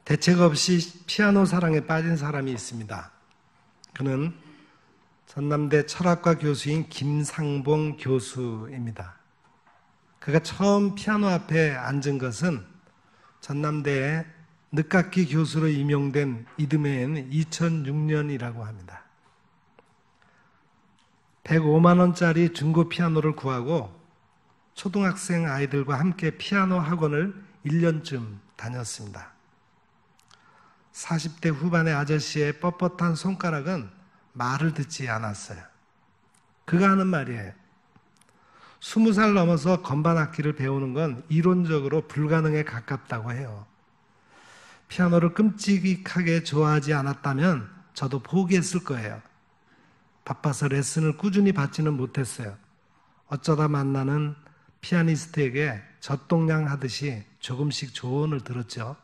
대책 없이 피아노 사랑에 빠진 사람이 있습니다. 그는 전남대 철학과 교수인 김상봉 교수입니다. 그가 처음 피아노 앞에 앉은 것은 전남대의 늦깎이 교수로 임용된 이듬해인 2006년이라고 합니다. 105만 원짜리 중고 피아노를 구하고 초등학생 아이들과 함께 피아노 학원을 1년쯤 다녔습니다. 40대 후반의 아저씨의 뻣뻣한 손가락은 말을 듣지 않았어요. 그가 하는 말이에요. 20살 넘어서 건반 악기를 배우는 건 이론적으로 불가능에 가깝다고 해요. 피아노를 끔찍하게 좋아하지 않았다면 저도 포기했을 거예요. 바빠서 레슨을 꾸준히 받지는 못했어요. 어쩌다 만나는 피아니스트에게 젖동량 하듯이 조금씩 조언을 들었죠.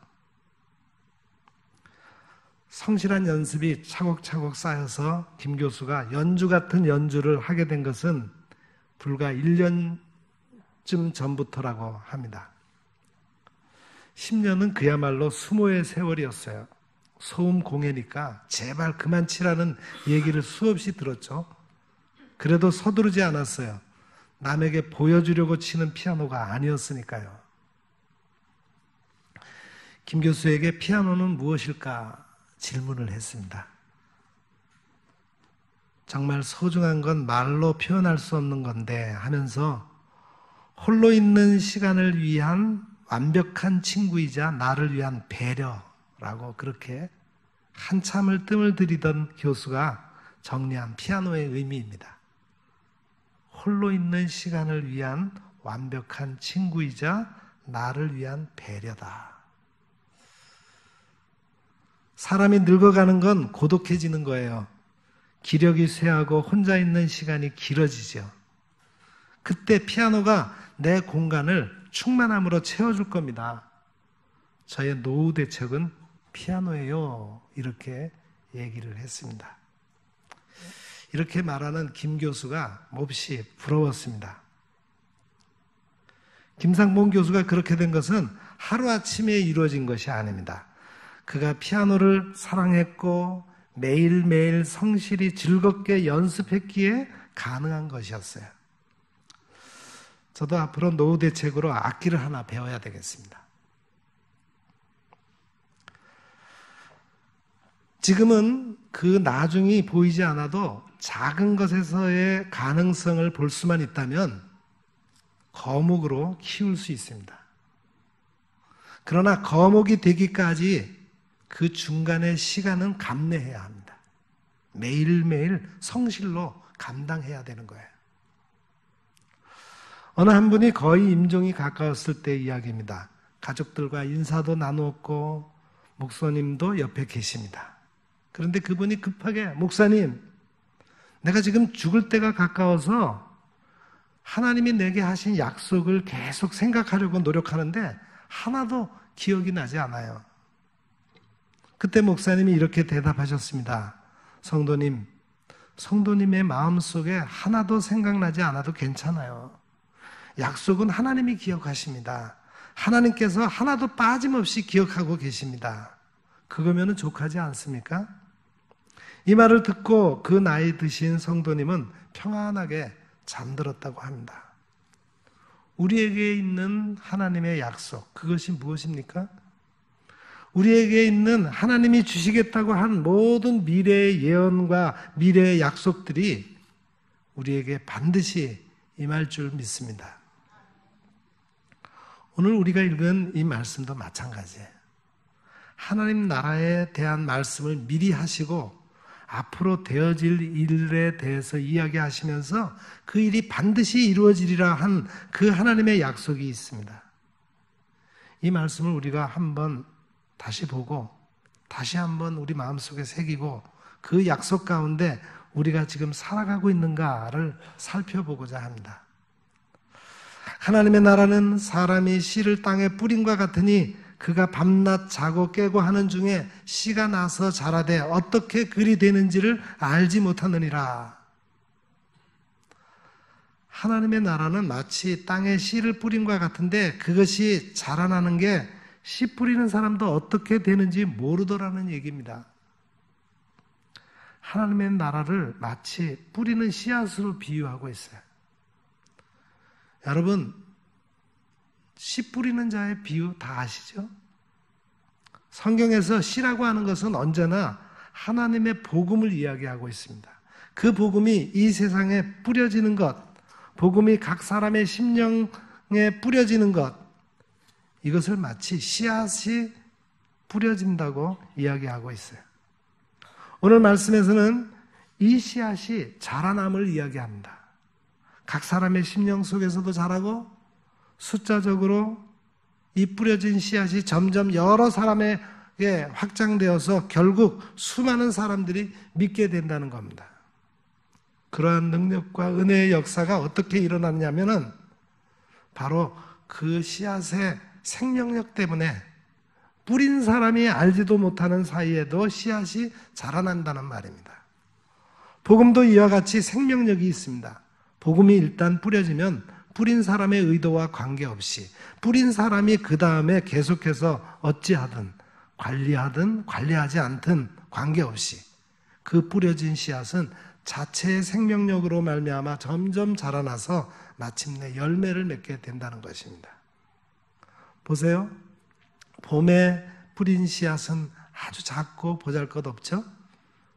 성실한 연습이 차곡차곡 쌓여서 김 교수가 연주 같은 연주를 하게 된 것은 불과 1년쯤 전부터라고 합니다. 10년은 그야말로 수모의 세월이었어요. 소음 공해니까 제발 그만 치라는 얘기를 수없이 들었죠. 그래도 서두르지 않았어요. 남에게 보여주려고 치는 피아노가 아니었으니까요. 김 교수에게 피아노는 무엇일까 질문을 했습니다. 정말 소중한 건 말로 표현할 수 없는 건데 하면서 홀로 있는 시간을 위한 완벽한 친구이자 나를 위한 배려라고 그렇게 한참을 뜸을 들이던 교수가 정리한 피아노의 의미입니다. 홀로 있는 시간을 위한 완벽한 친구이자 나를 위한 배려다. 사람이 늙어가는 건 고독해지는 거예요. 기력이 쇠하고 혼자 있는 시간이 길어지죠. 그때 피아노가 내 공간을 충만함으로 채워줄 겁니다. 저의 노후 대책은 피아노예요. 이렇게 얘기를 했습니다. 이렇게 말하는 김 교수가 몹시 부러웠습니다. 김상봉 교수가 그렇게 된 것은 하루아침에 이루어진 것이 아닙니다. 그가 피아노를 사랑했고 매일매일 성실히 즐겁게 연습했기에 가능한 것이었어요. 저도 앞으로 노후 대책으로 악기를 하나 배워야 되겠습니다. 지금은 그 나중이 보이지 않아도 작은 것에서의 가능성을 볼 수만 있다면 거목으로 키울 수 있습니다. 그러나 거목이 되기까지 그 중간의 시간은 감내해야 합니다. 매일매일 성실로 감당해야 되는 거예요. 어느 한 분이 거의 임종이 가까웠을 때 이야기입니다. 가족들과 인사도 나누었고 목사님도 옆에 계십니다. 그런데 그분이 급하게 목사님, 내가 지금 죽을 때가 가까워서 하나님이 내게 하신 약속을 계속 생각하려고 노력하는데 하나도 기억이 나지 않아요. 그때 목사님이 이렇게 대답하셨습니다. 성도님, 성도님의 마음속에 하나도 생각나지 않아도 괜찮아요. 약속은 하나님이 기억하십니다. 하나님께서 하나도 빠짐없이 기억하고 계십니다. 그거면은 족하지 않습니까? 이 말을 듣고 그 나이 드신 성도님은 평안하게 잠들었다고 합니다. 우리에게 있는 하나님의 약속, 그것이 무엇입니까? 우리에게 있는 하나님이 주시겠다고 한 모든 미래의 예언과 미래의 약속들이 우리에게 반드시 임할 줄 믿습니다. 오늘 우리가 읽은 이 말씀도 마찬가지예요. 하나님 나라에 대한 말씀을 미리 하시고 앞으로 되어질 일에 대해서 이야기하시면서 그 일이 반드시 이루어지리라 한 그 하나님의 약속이 있습니다. 이 말씀을 우리가 한번 다시 보고 다시 한번 우리 마음속에 새기고 그 약속 가운데 우리가 지금 살아가고 있는가를 살펴보고자 합니다. 하나님의 나라는 사람이 씨를 땅에 뿌림과 같으니 그가 밤낮 자고 깨고 하는 중에 씨가 나서 자라되 어떻게 그리 되는지를 알지 못하느니라. 하나님의 나라는 마치 땅에 씨를 뿌림과 같은데 그것이 자라나는 게 씨 뿌리는 사람도 어떻게 되는지 모르더라는 얘기입니다. 하나님의 나라를 마치 뿌리는 씨앗으로 비유하고 있어요. 여러분, 씨 뿌리는 자의 비유 다 아시죠? 성경에서 씨라고 하는 것은 언제나 하나님의 복음을 이야기하고 있습니다. 그 복음이 이 세상에 뿌려지는 것, 복음이 각 사람의 심령에 뿌려지는 것, 이것을 마치 씨앗이 뿌려진다고 이야기하고 있어요. 오늘 말씀에서는 이 씨앗이 자라남을 이야기합니다. 각 사람의 심령 속에서도 자라고 숫자적으로 이 뿌려진 씨앗이 점점 여러 사람에게 확장되어서 결국 수많은 사람들이 믿게 된다는 겁니다. 그러한 능력과 은혜의 역사가 어떻게 일어났냐면은 바로 그 씨앗의 생명력 때문에 뿌린 사람이 알지도 못하는 사이에도 씨앗이 자라난다는 말입니다. 복음도 이와 같이 생명력이 있습니다. 복음이 일단 뿌려지면 뿌린 사람의 의도와 관계없이 뿌린 사람이 그 다음에 계속해서 어찌하든 관리하든 관리하지 않든 관계없이 그 뿌려진 씨앗은 자체의 생명력으로 말미암아 점점 자라나서 마침내 열매를 맺게 된다는 것입니다. 보세요. 봄에 뿌린 씨앗은 아주 작고 보잘것없죠?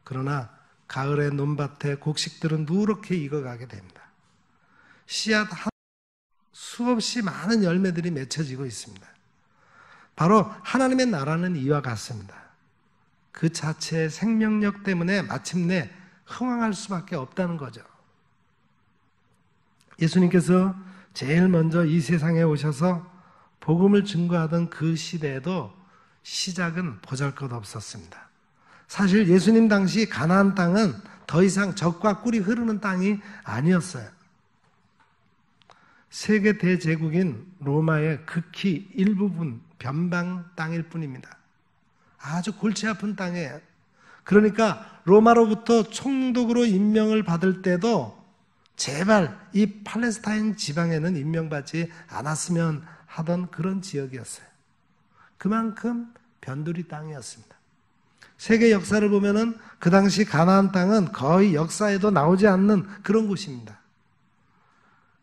그러나 가을의 논밭에 곡식들은 누렇게 익어가게 됩니다. 씨앗 한 수없이 많은 열매들이 맺혀지고 있습니다. 바로 하나님의 나라는 이와 같습니다. 그 자체의 생명력 때문에 마침내 흥황할 수밖에 없다는 거죠. 예수님께서 제일 먼저 이 세상에 오셔서 복음을 증거하던 그 시대에도 시작은 보잘것없었습니다. 사실 예수님 당시 가나안 땅은 더 이상 젖과 꿀이 흐르는 땅이 아니었어요. 세계 대제국인 로마의 극히 일부분 변방 땅일 뿐입니다. 아주 골치 아픈 땅이에요. 그러니까 로마로부터 총독으로 임명을 받을 때도 제발 이 팔레스타인 지방에는 임명받지 않았으면 하던 그런 지역이었어요. 그만큼 변두리 땅이었습니다. 세계 역사를 보면은 그 당시 가나안 땅은 거의 역사에도 나오지 않는 그런 곳입니다.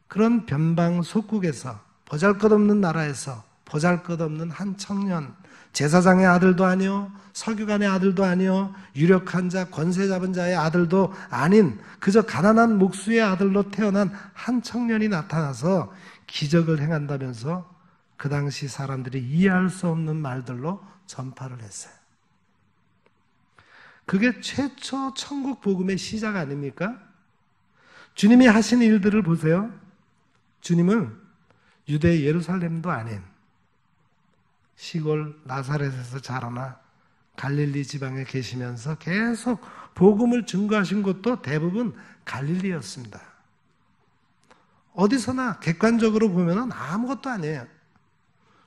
그런 변방 속국에서 보잘것없는 나라에서 보잘것없는 한 청년, 제사장의 아들도 아니요, 서기관의 아들도 아니요, 유력한 자, 권세 잡은 자의 아들도 아닌 그저 가난한 목수의 아들로 태어난 한 청년이 나타나서 기적을 행한다면서 그 당시 사람들이 이해할 수 없는 말들로 전파를 했어요. 그게 최초 천국 복음의 시작 아닙니까? 주님이 하신 일들을 보세요. 주님은 유대 예루살렘도 아닌 시골 나사렛에서 자라나 갈릴리 지방에 계시면서 계속 복음을 증거하신 곳도 대부분 갈릴리였습니다. 어디서나 객관적으로 보면 아무것도 아니에요.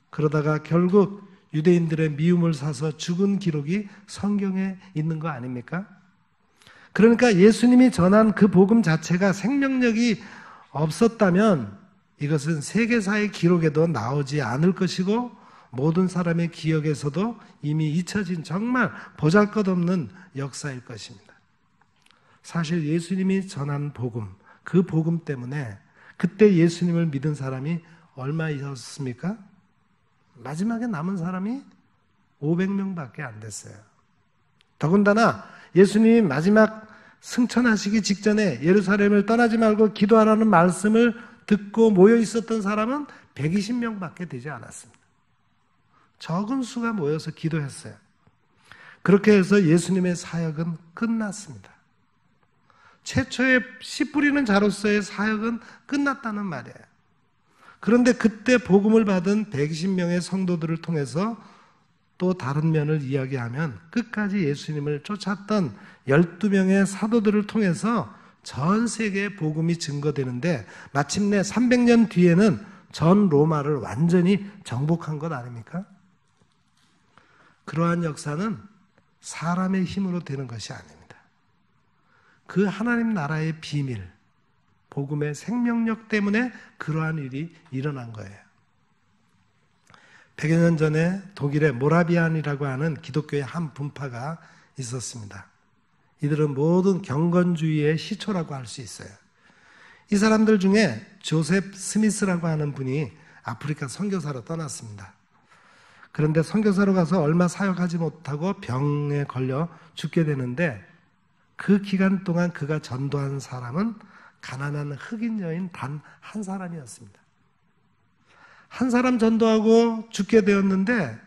그러다가 결국 유대인들의 미움을 사서 죽은 기록이 성경에 있는 거 아닙니까? 그러니까 예수님이 전한 그 복음 자체가 생명력이 없었다면 이것은 세계사의 기록에도 나오지 않을 것이고 모든 사람의 기억에서도 이미 잊혀진 정말 보잘것없는 역사일 것입니다. 사실 예수님이 전한 복음, 그 복음 때문에 그때 예수님을 믿은 사람이 얼마였습니까? 마지막에 남은 사람이 500명밖에 안 됐어요. 더군다나 예수님이 마지막 승천하시기 직전에 예루살렘을 떠나지 말고 기도하라는 말씀을 듣고 모여 있었던 사람은 120명밖에 되지 않았습니다. 적은 수가 모여서 기도했어요. 그렇게 해서 예수님의 사역은 끝났습니다. 최초의 씨 뿌리는 자로서의 사역은 끝났다는 말이에요. 그런데 그때 복음을 받은 120명의 성도들을 통해서 또 다른 면을 이야기하면 끝까지 예수님을 쫓았던 12명의 사도들을 통해서 전 세계에 복음이 증거되는데 마침내 300년 뒤에는 전 로마를 완전히 정복한 것 아닙니까? 그러한 역사는 사람의 힘으로 되는 것이 아닙니다. 그 하나님 나라의 비밀, 복음의 생명력 때문에 그러한 일이 일어난 거예요. 100여 년 전에 독일의 모라비안이라고 하는 기독교의 한 분파가 있었습니다. 이들은 모든 경건주의의 시초라고 할 수 있어요. 이 사람들 중에 조셉 스미스라고 하는 분이 아프리카 선교사로 떠났습니다. 그런데 선교사로 가서 얼마 사역하지 못하고 병에 걸려 죽게 되는데 그 기간 동안 그가 전도한 사람은 가난한 흑인 여인 단 한 사람이었습니다. 한 사람 전도하고 죽게 되었는데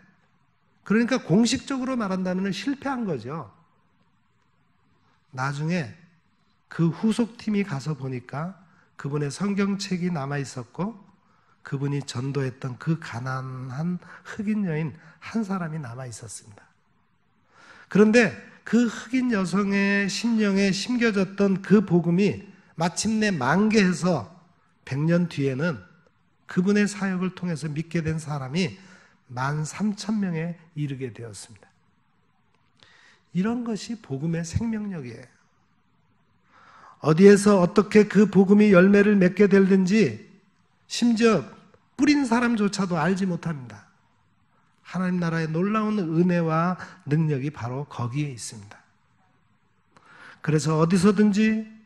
그러니까 공식적으로 말한다면 실패한 거죠. 나중에 그 후속팀이 가서 보니까 그분의 성경책이 남아 있었고 그분이 전도했던 그 가난한 흑인 여인 한 사람이 남아 있었습니다. 그런데 그 흑인 여성의 심령에 심겨졌던 그 복음이 마침내 만개해서 100년 뒤에는 그분의 사역을 통해서 믿게 된 사람이 13,000명에 이르게 되었습니다. 이런 것이 복음의 생명력이에요. 어디에서 어떻게 그 복음이 열매를 맺게 될든지 심지어 뿌린 사람조차도 알지 못합니다. 하나님 나라의 놀라운 은혜와 능력이 바로 거기에 있습니다. 그래서 어디서든지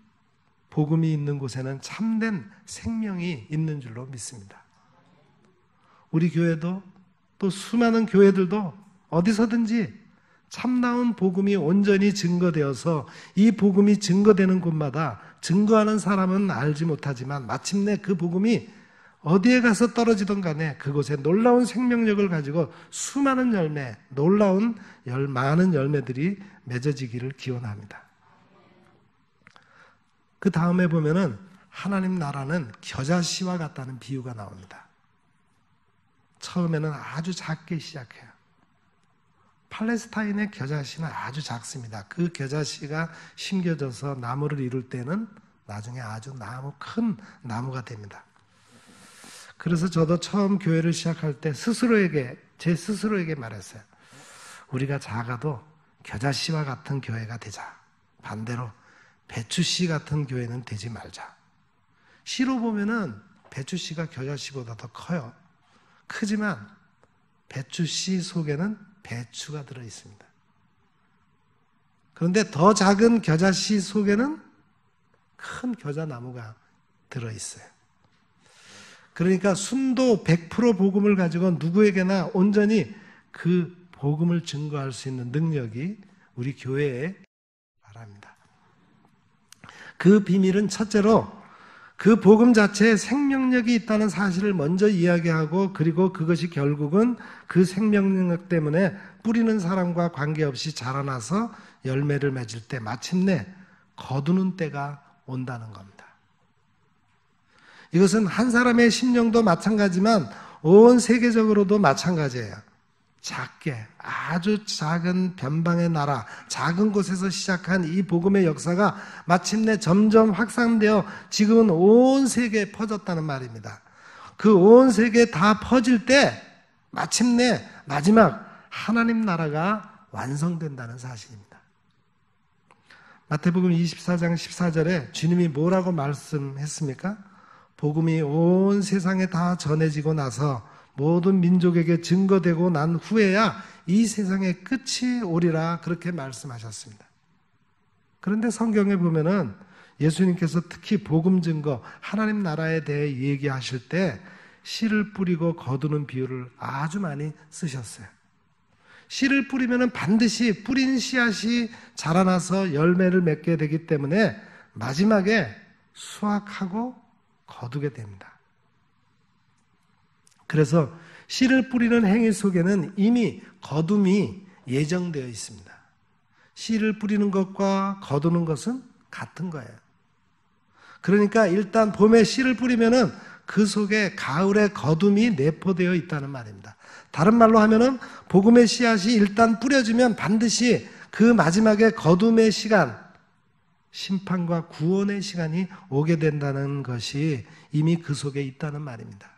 복음이 있는 곳에는 참된 생명이 있는 줄로 믿습니다. 우리 교회도 또 수많은 교회들도 어디서든지 참나온 복음이 온전히 증거되어서 이 복음이 증거되는 곳마다 증거하는 사람은 알지 못하지만 마침내 그 복음이 어디에 가서 떨어지든 간에 그곳에 놀라운 생명력을 가지고 수많은 열매, 놀라운 많은 열매들이 맺어지기를 기원합니다. 그 다음에 보면은 하나님 나라는 겨자씨와 같다는 비유가 나옵니다. 처음에는 아주 작게 시작해요. 팔레스타인의 겨자씨는 아주 작습니다. 그 겨자씨가 심겨져서 나무를 이룰 때는 나중에 아주 큰 나무가 됩니다. 그래서 저도 처음 교회를 시작할 때 제 스스로에게 말했어요. 우리가 작아도 겨자씨와 같은 교회가 되자. 반대로 배추씨 같은 교회는 되지 말자. 씨로 보면은 배추씨가 겨자씨보다 더 커요. 크지만 배추씨 속에는 배추가 들어 있습니다. 그런데 더 작은 겨자씨 속에는 큰 겨자나무가 들어 있어요. 그러니까 순도 100% 복음을 가지고 누구에게나 온전히 그 복음을 증거할 수 있는 능력이 우리 교회에 바랍니다. 그 비밀은 첫째로 그 복음 자체에 생명력이 있다는 사실을 먼저 이야기하고 그리고 그것이 결국은 그 생명력 때문에 뿌리는 사람과 관계없이 자라나서 열매를 맺을 때 마침내 거두는 때가 온다는 겁니다. 이것은 한 사람의 심령도 마찬가지지만 온 세계적으로도 마찬가지예요. 작게 아주 작은 변방의 나라, 작은 곳에서 시작한 이 복음의 역사가 마침내 점점 확산되어 지금은 온 세계에 퍼졌다는 말입니다. 그 온 세계에 다 퍼질 때 마침내 마지막 하나님 나라가 완성된다는 사실입니다. 마태복음 24장 14절에 주님이 뭐라고 말씀했습니까? 복음이 온 세상에 다 전해지고 나서 모든 민족에게 증거되고 난 후에야 이 세상의 끝이 오리라 그렇게 말씀하셨습니다. 그런데 성경에 보면은 예수님께서 특히 복음 증거, 하나님 나라에 대해 얘기하실 때 씨를 뿌리고 거두는 비유를 아주 많이 쓰셨어요. 씨를 뿌리면은 반드시 뿌린 씨앗이 자라나서 열매를 맺게 되기 때문에 마지막에 수확하고 거두게 됩니다. 그래서 씨를 뿌리는 행위 속에는 이미 거둠이 예정되어 있습니다. 씨를 뿌리는 것과 거두는 것은 같은 거예요. 그러니까 일단 봄에 씨를 뿌리면은 그 속에 가을에 거둠이 내포되어 있다는 말입니다. 다른 말로 하면은 복음의 씨앗이 일단 뿌려지면 반드시 그 마지막에 거둠의 시간, 심판과 구원의 시간이 오게 된다는 것이 이미 그 속에 있다는 말입니다.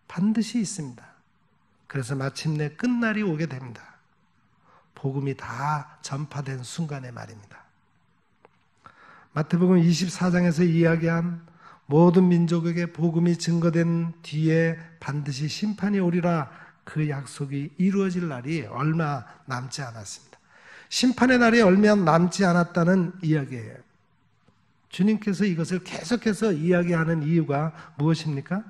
반드시 있습니다. 그래서 마침내 끝날이 오게 됩니다. 복음이 다 전파된 순간의 말입니다. 마태복음 24장에서 이야기한 모든 민족에게 복음이 증거된 뒤에 반드시 심판이 오리라 그 약속이 이루어질 날이 얼마 남지 않았습니다. 심판의 날이 얼마 남지 않았다는 이야기예요. 주님께서 이것을 계속해서 이야기하는 이유가 무엇입니까?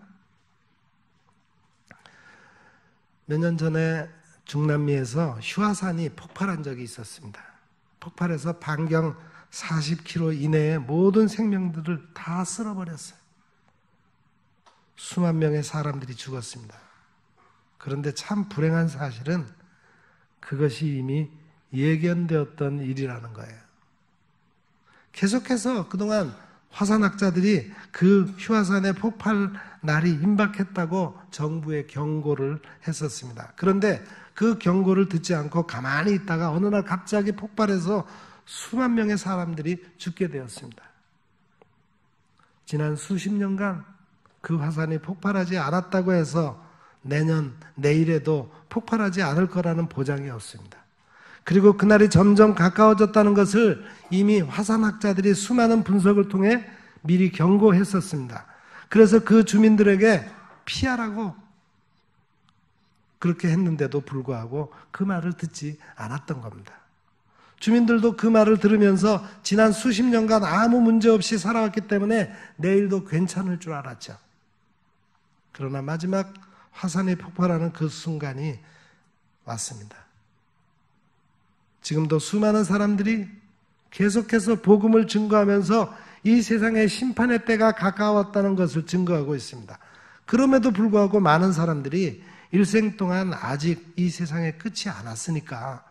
몇 년 전에 중남미에서 휴화산이 폭발한 적이 있었습니다. 폭발해서 반경 40km 이내의 모든 생명들을 다 쓸어버렸어요. 수만 명의 사람들이 죽었습니다. 그런데 참 불행한 사실은 그것이 이미 예견되었던 일이라는 거예요. 계속해서 그동안 화산학자들이 그 휴화산의 폭발 날이 임박했다고 정부에 경고를 했었습니다. 그런데 그 경고를 듣지 않고 가만히 있다가 어느 날 갑자기 폭발해서 수만 명의 사람들이 죽게 되었습니다. 지난 수십 년간 그 화산이 폭발하지 않았다고 해서 내일에도 폭발하지 않을 거라는 보장이 없습니다. 그리고 그날이 점점 가까워졌다는 것을 이미 화산학자들이 수많은 분석을 통해 미리 경고했었습니다. 그래서 그 주민들에게 피하라고 그렇게 했는데도 불구하고 그 말을 듣지 않았던 겁니다. 주민들도 그 말을 들으면서 지난 수십 년간 아무 문제 없이 살아왔기 때문에 내일도 괜찮을 줄 알았죠. 그러나 마지막 화산이 폭발하는 그 순간이 왔습니다. 지금도 수많은 사람들이 계속해서 복음을 증거하면서 이 세상의 심판의 때가 가까웠다는 것을 증거하고 있습니다. 그럼에도 불구하고 많은 사람들이 일생 동안 아직 이 세상의 끝이 않았으니까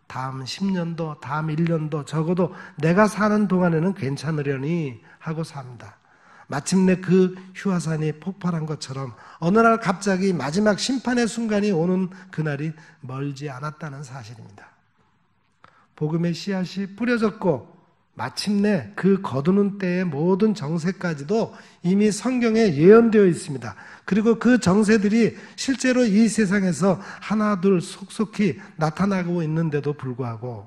다음 10년도, 다음 1년도 적어도 내가 사는 동안에는 괜찮으려니 하고 삽니다. 마침내 그 휴화산이 폭발한 것처럼 어느 날 갑자기 마지막 심판의 순간이 오는 그날이 멀지 않았다는 사실입니다. 복음의 씨앗이 뿌려졌고 마침내 그 거두는 때의 모든 정세까지도 이미 성경에 예언되어 있습니다. 그리고 그 정세들이 실제로 이 세상에서 하나둘 속속히 나타나고 있는데도 불구하고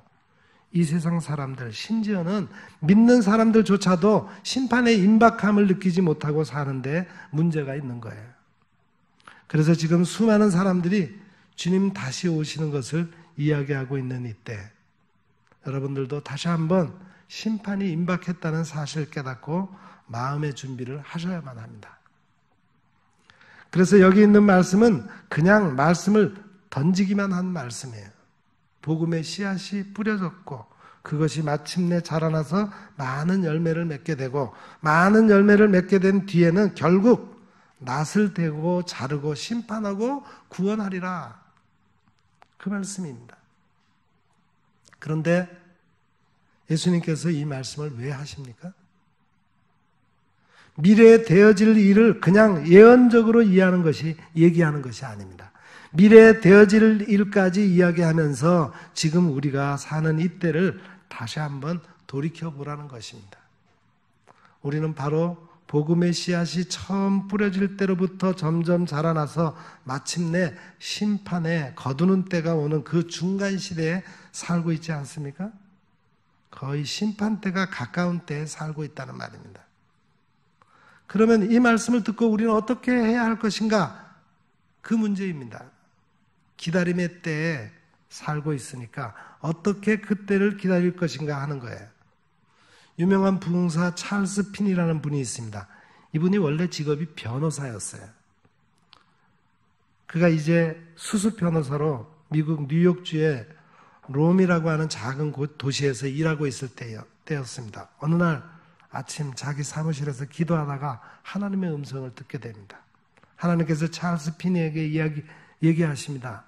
이 세상 사람들, 심지어는 믿는 사람들조차도 심판의 임박함을 느끼지 못하고 사는데 문제가 있는 거예요. 그래서 지금 수많은 사람들이 주님 다시 오시는 것을 이야기하고 있는 이때 여러분들도 다시 한번 심판이 임박했다는 사실을 깨닫고 마음의 준비를 하셔야만 합니다. 그래서 여기 있는 말씀은 그냥 말씀을 던지기만 한 말씀이에요. 복음의 씨앗이 뿌려졌고 그것이 마침내 자라나서 많은 열매를 맺게 되고 많은 열매를 맺게 된 뒤에는 결국 낫을 대고 자르고 심판하고 구원하리라. 그 말씀입니다. 그런데 예수님께서 이 말씀을 왜 하십니까? 미래에 되어질 일을 그냥 예언적으로 얘기하는 것이 아닙니다. 미래에 되어질 일까지 이야기하면서 지금 우리가 사는 이때를 다시 한번 돌이켜보라는 것입니다. 우리는 바로 복음의 씨앗이 처음 뿌려질 때로부터 점점 자라나서 마침내 심판에 거두는 때가 오는 그 중간 시대에 살고 있지 않습니까? 거의 심판 때가 가까운 때에 살고 있다는 말입니다. 그러면 이 말씀을 듣고 우리는 어떻게 해야 할 것인가? 그 문제입니다. 기다림의 때에 살고 있으니까 어떻게 그때를 기다릴 것인가 하는 거예요. 유명한 부흥사 찰스 핀이라는 분이 있습니다. 이분이 원래 직업이 변호사였어요. 그가 이제 수습 변호사로 미국 뉴욕주의 롬이라고 하는 작은 도시에서 일하고 있을 때였습니다. 어느 날 아침 자기 사무실에서 기도하다가 하나님의 음성을 듣게 됩니다. 하나님께서 찰스 핀에게 얘기하십니다.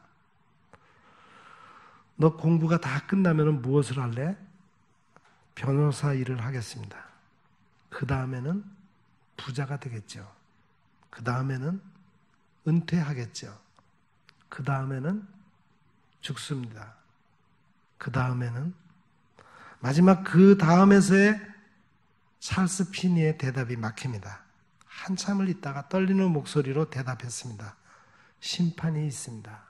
너 공부가 다 끝나면 무엇을 할래? 변호사 일을 하겠습니다. 그 다음에는 부자가 되겠죠. 그 다음에는 은퇴하겠죠. 그 다음에는 죽습니다. 그 다음에는 마지막 그 다음에서의 찰스 피니의 대답이 막힙니다. 한참을 있다가 떨리는 목소리로 대답했습니다. 심판이 있습니다.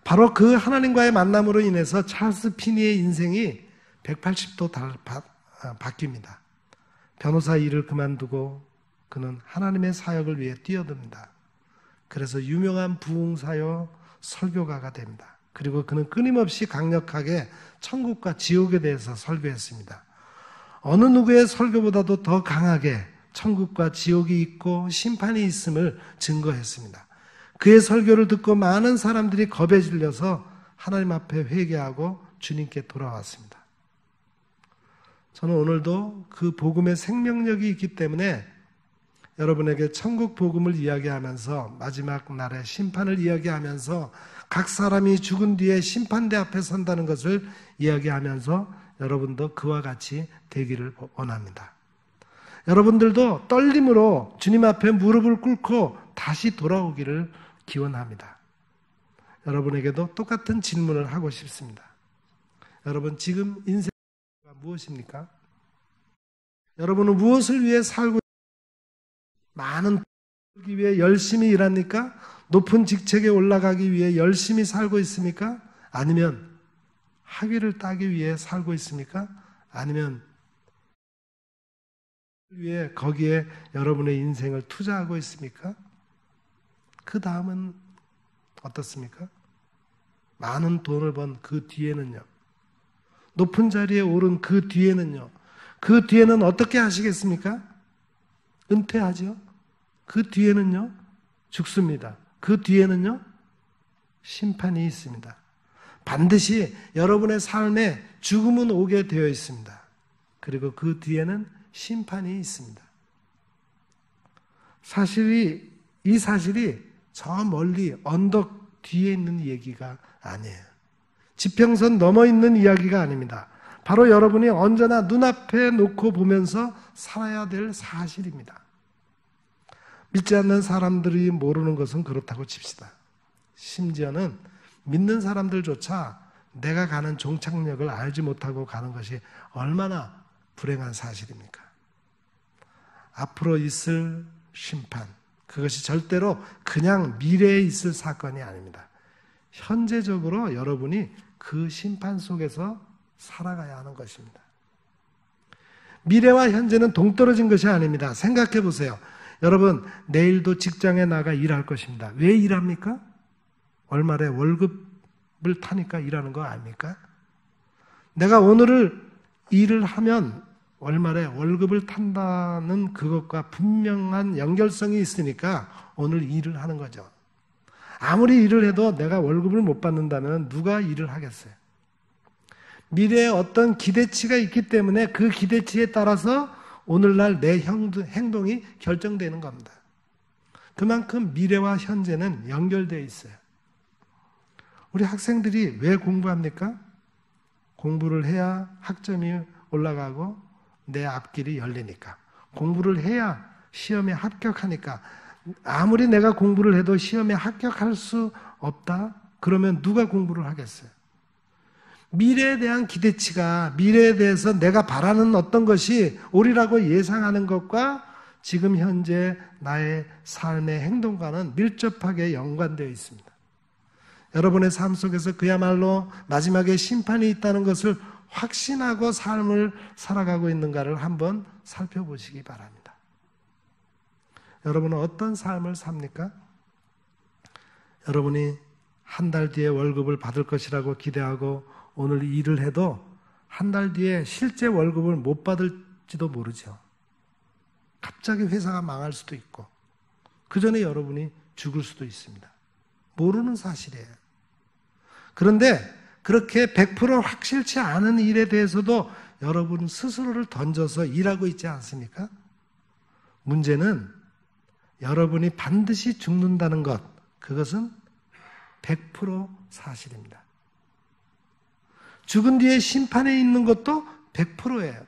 바로 그 하나님과의 만남으로 인해서 찰스 피니의 인생이 180도 바뀝니다. 변호사 일을 그만두고 그는 하나님의 사역을 위해 뛰어듭니다. 그래서 유명한 부흥사요 설교가가 됩니다. 그리고 그는 끊임없이 강력하게 천국과 지옥에 대해서 설교했습니다. 어느 누구의 설교보다도 더 강하게 천국과 지옥이 있고 심판이 있음을 증거했습니다. 그의 설교를 듣고 많은 사람들이 겁에 질려서 하나님 앞에 회개하고 주님께 돌아왔습니다. 저는 오늘도 그 복음의 생명력이 있기 때문에 여러분에게 천국 복음을 이야기하면서 마지막 날의 심판을 이야기하면서 각 사람이 죽은 뒤에 심판대 앞에 선다는 것을 이야기하면서 여러분도 그와 같이 되기를 원합니다. 여러분들도 떨림으로 주님 앞에 무릎을 꿇고 다시 돌아오기를 기원합니다. 여러분에게도 똑같은 질문을 하고 싶습니다. 여러분 지금 인생이 무엇입니까? 여러분은 무엇을 위해 살고 많은 벌기 위해 열심히 일합니까? 높은 직책에 올라가기 위해 열심히 살고 있습니까? 아니면 학위를 따기 위해 살고 있습니까? 아니면 위해 거기에 여러분의 인생을 투자하고 있습니까? 그 다음은 어떻습니까? 많은 돈을 번 그 뒤에는요. 높은 자리에 오른 그 뒤에는요. 그 뒤에는 어떻게 하시겠습니까? 은퇴하죠. 그 뒤에는요. 죽습니다. 그 뒤에는요. 심판이 있습니다. 반드시 여러분의 삶에 죽음은 오게 되어 있습니다. 그리고 그 뒤에는 심판이 있습니다. 이 사실이 저 멀리 언덕 뒤에 있는 얘기가 아니에요. 지평선 넘어 있는 이야기가 아닙니다. 바로 여러분이 언제나 눈앞에 놓고 보면서 살아야 될 사실입니다. 믿지 않는 사람들이 모르는 것은 그렇다고 칩시다. 심지어는 믿는 사람들조차 내가 가는 종착역을 알지 못하고 가는 것이 얼마나 불행한 사실입니까? 앞으로 있을 심판, 그것이 절대로 그냥 미래에 있을 사건이 아닙니다. 현재적으로 여러분이 그 심판 속에서 살아가야 하는 것입니다. 미래와 현재는 동떨어진 것이 아닙니다. 생각해 보세요. 여러분, 내일도 직장에 나가 일할 것입니다. 왜 일합니까? 월말에 월급을 타니까 일하는 거 아닙니까? 내가 오늘을 일을 하면 월말에 월급을 탄다는 그것과 분명한 연결성이 있으니까 오늘 일을 하는 거죠. 아무리 일을 해도 내가 월급을 못 받는다면 누가 일을 하겠어요? 미래에 어떤 기대치가 있기 때문에 그 기대치에 따라서 오늘날 내 행동이 결정되는 겁니다. 그만큼 미래와 현재는 연결되어 있어요. 우리 학생들이 왜 공부합니까? 공부를 해야 학점이 올라가고 내 앞길이 열리니까. 공부를 해야 시험에 합격하니까. 아무리 내가 공부를 해도 시험에 합격할 수 없다? 그러면 누가 공부를 하겠어요? 미래에 대한 기대치가, 미래에 대해서 내가 바라는 어떤 것이 옳으라고 예상하는 것과 지금 현재 나의 삶의 행동과는 밀접하게 연관되어 있습니다. 여러분의 삶 속에서 그야말로 마지막에 심판이 있다는 것을 확신하고 삶을 살아가고 있는가를 한번 살펴보시기 바랍니다. 여러분은 어떤 삶을 삽니까? 여러분이 한 달 뒤에 월급을 받을 것이라고 기대하고 오늘 일을 해도 한 달 뒤에 실제 월급을 못 받을지도 모르죠. 갑자기 회사가 망할 수도 있고 그 전에 여러분이 죽을 수도 있습니다. 모르는 사실이에요. 그런데 그렇게 100% 확실치 않은 일에 대해서도 여러분 스스로를 던져서 일하고 있지 않습니까? 문제는 여러분이 반드시 죽는다는 것, 그것은 100% 사실입니다. 죽은 뒤에 심판에 있는 것도 100%예요.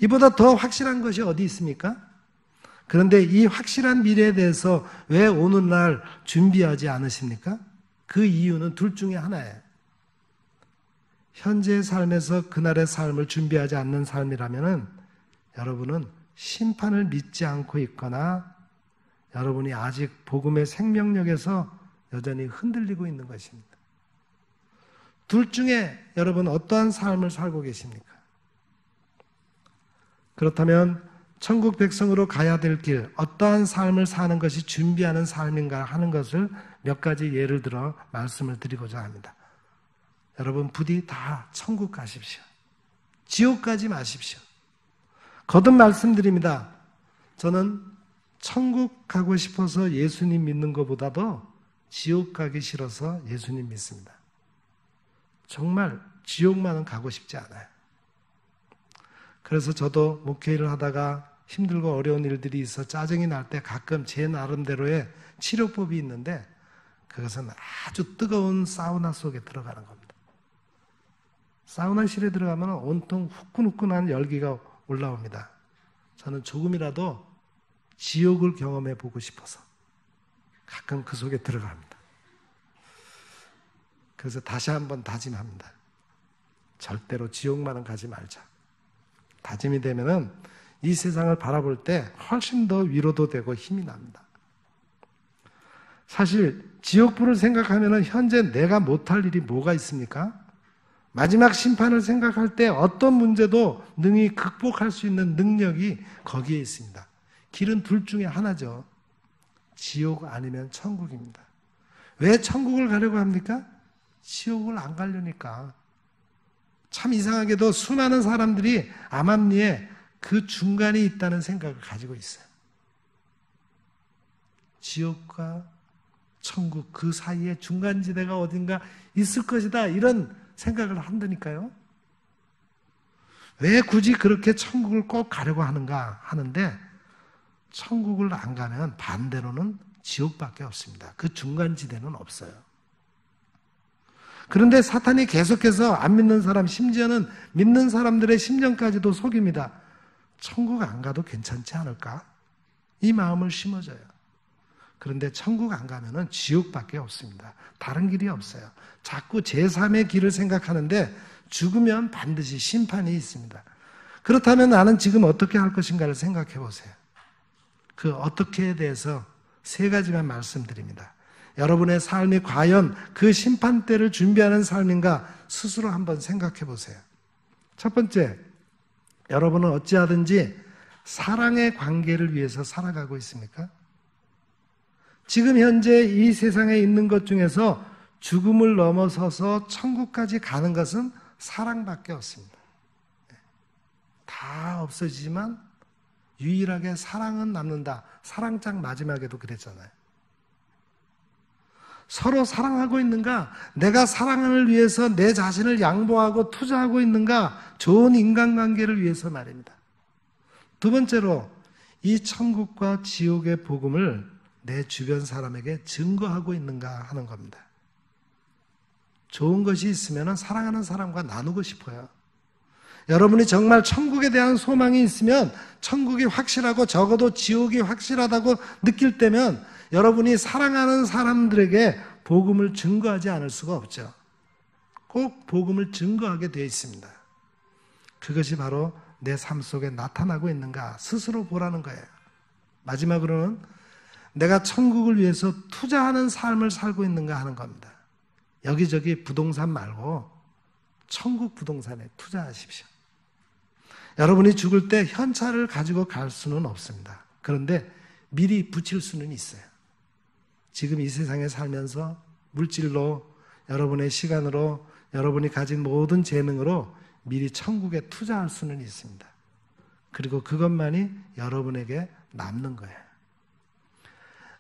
이보다 더 확실한 것이 어디 있습니까? 그런데 이 확실한 미래에 대해서 왜 오늘날 준비하지 않으십니까? 그 이유는 둘 중에 하나예요. 현재의 삶에서 그날의 삶을 준비하지 않는 삶이라면 여러분은 심판을 믿지 않고 있거나 여러분이 아직 복음의 생명력에서 여전히 흔들리고 있는 것입니다. 둘 중에 여러분 어떠한 삶을 살고 계십니까? 그렇다면 천국 백성으로 가야 될 길, 어떠한 삶을 사는 것이 준비하는 삶인가 하는 것을 몇 가지 예를 들어 말씀을 드리고자 합니다. 여러분, 부디 다 천국 가십시오. 지옥 가지 마십시오. 거듭 말씀드립니다. 저는 천국 가고 싶어서 예수님 믿는 것보다도 지옥 가기 싫어서 예수님 믿습니다. 정말 지옥만은 가고 싶지 않아요. 그래서 저도 목회를 하다가 힘들고 어려운 일들이 있어 짜증이 날 때 가끔 제 나름대로의 치료법이 있는데 그것은 아주 뜨거운 사우나 속에 들어가는 겁니다. 사우나실에 들어가면 온통 후끈후끈한 열기가 올라옵니다. 저는 조금이라도 지옥을 경험해 보고 싶어서 가끔 그 속에 들어갑니다. 그래서 다시 한번 다짐합니다. 절대로 지옥만은 가지 말자. 다짐이 되면은 이 세상을 바라볼 때 훨씬 더 위로도 되고 힘이 납니다. 사실 지옥불을 생각하면은 현재 내가 못할 일이 뭐가 있습니까? 마지막 심판을 생각할 때 어떤 문제도 능히 극복할 수 있는 능력이 거기에 있습니다. 길은 둘 중에 하나죠. 지옥 아니면 천국입니다. 왜 천국을 가려고 합니까? 지옥을 안 가려니까. 참 이상하게도 수많은 사람들이 암암리에 그 중간에 있다는 생각을 가지고 있어요. 지옥과 천국 그 사이에 중간지대가 어딘가 있을 것이다 이런 생각을 한다니까요. 왜 굳이 그렇게 천국을 꼭 가려고 하는가 하는데 천국을 안 가면 반대로는 지옥밖에 없습니다. 그 중간지대는 없어요. 그런데 사탄이 계속해서 안 믿는 사람, 심지어는 믿는 사람들의 심령까지도 속입니다. 천국 안 가도 괜찮지 않을까? 이 마음을 심어줘요. 그런데 천국 안 가면은 지옥밖에 없습니다. 다른 길이 없어요. 자꾸 제3의 길을 생각하는데 죽으면 반드시 심판이 있습니다. 그렇다면 나는 지금 어떻게 할 것인가를 생각해 보세요. 그 어떻게에 대해서 세 가지만 말씀드립니다. 여러분의 삶이 과연 그 심판대를 준비하는 삶인가 스스로 한번 생각해 보세요. 첫 번째, 여러분은 어찌하든지 사랑의 관계를 위해서 살아가고 있습니까? 지금 현재 이 세상에 있는 것 중에서 죽음을 넘어서서 천국까지 가는 것은 사랑밖에 없습니다. 다 없어지지만 유일하게 사랑은 남는다. 사랑장 마지막에도 그랬잖아요. 서로 사랑하고 있는가? 내가 사랑을 위해서 내 자신을 양보하고 투자하고 있는가? 좋은 인간관계를 위해서 말입니다. 두 번째로 이 천국과 지옥의 복음을 내 주변 사람에게 증거하고 있는가 하는 겁니다. 좋은 것이 있으면 사랑하는 사람과 나누고 싶어요. 여러분이 정말 천국에 대한 소망이 있으면 천국이 확실하고 적어도 지옥이 확실하다고 느낄 때면 여러분이 사랑하는 사람들에게 복음을 증거하지 않을 수가 없죠. 꼭 복음을 증거하게 되어 있습니다. 그것이 바로 내 삶 속에 나타나고 있는가 스스로 보라는 거예요. 마지막으로는 내가 천국을 위해서 투자하는 삶을 살고 있는가 하는 겁니다. 여기저기 부동산 말고 천국 부동산에 투자하십시오. 여러분이 죽을 때 현찰을 가지고 갈 수는 없습니다. 그런데 미리 붙일 수는 있어요. 지금 이 세상에 살면서 물질로, 여러분의 시간으로, 여러분이 가진 모든 재능으로 미리 천국에 투자할 수는 있습니다. 그리고 그것만이 여러분에게 남는 거예요.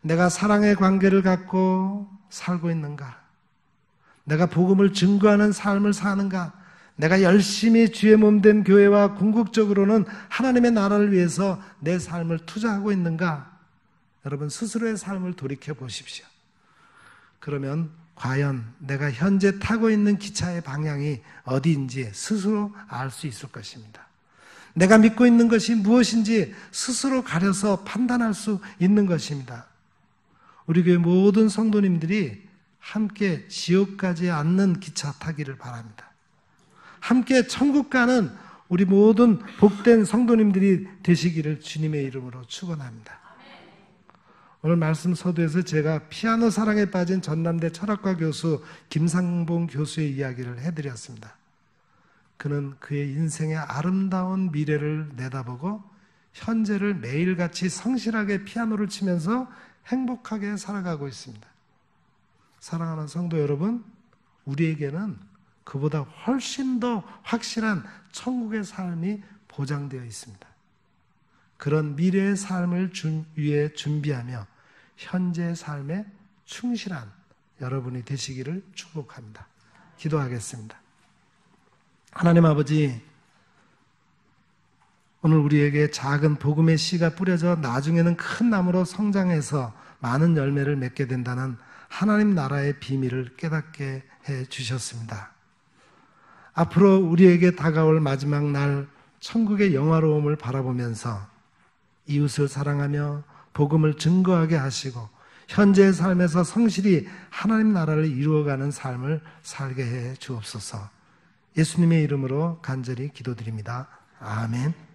내가 사랑의 관계를 갖고 살고 있는가? 내가 복음을 증거하는 삶을 사는가? 내가 열심히 주의 몸된 교회와 궁극적으로는 하나님의 나라를 위해서 내 삶을 투자하고 있는가? 여러분 스스로의 삶을 돌이켜 보십시오. 그러면 과연 내가 현재 타고 있는 기차의 방향이 어디인지 스스로 알 수 있을 것입니다. 내가 믿고 있는 것이 무엇인지 스스로 가려서 판단할 수 있는 것입니다. 우리 교회 모든 성도님들이 함께 지옥 가지 않는 기차 타기를 바랍니다. 함께 천국 가는 우리 모든 복된 성도님들이 되시기를 주님의 이름으로 축원합니다. 오늘 말씀 서두에서 제가 피아노 사랑에 빠진 전남대 철학과 교수 김상봉 교수의 이야기를 해드렸습니다. 그는 그의 인생의 아름다운 미래를 내다보고 현재를 매일같이 성실하게 피아노를 치면서 행복하게 살아가고 있습니다. 사랑하는 성도 여러분, 우리에게는 그보다 훨씬 더 확실한 천국의 삶이 보장되어 있습니다. 그런 미래의 삶을 위해 준비하며 현재의 삶에 충실한 여러분이 되시기를 축복합니다. 기도하겠습니다. 하나님 아버지, 오늘 우리에게 작은 복음의 씨가 뿌려져 나중에는 큰 나무로 성장해서 많은 열매를 맺게 된다는 하나님 나라의 비밀을 깨닫게 해 주셨습니다. 앞으로 우리에게 다가올 마지막 날 천국의 영화로움을 바라보면서 이웃을 사랑하며 복음을 증거하게 하시고 현재의 삶에서 성실히 하나님 나라를 이루어가는 삶을 살게 해 주옵소서. 예수님의 이름으로 간절히 기도드립니다. 아멘.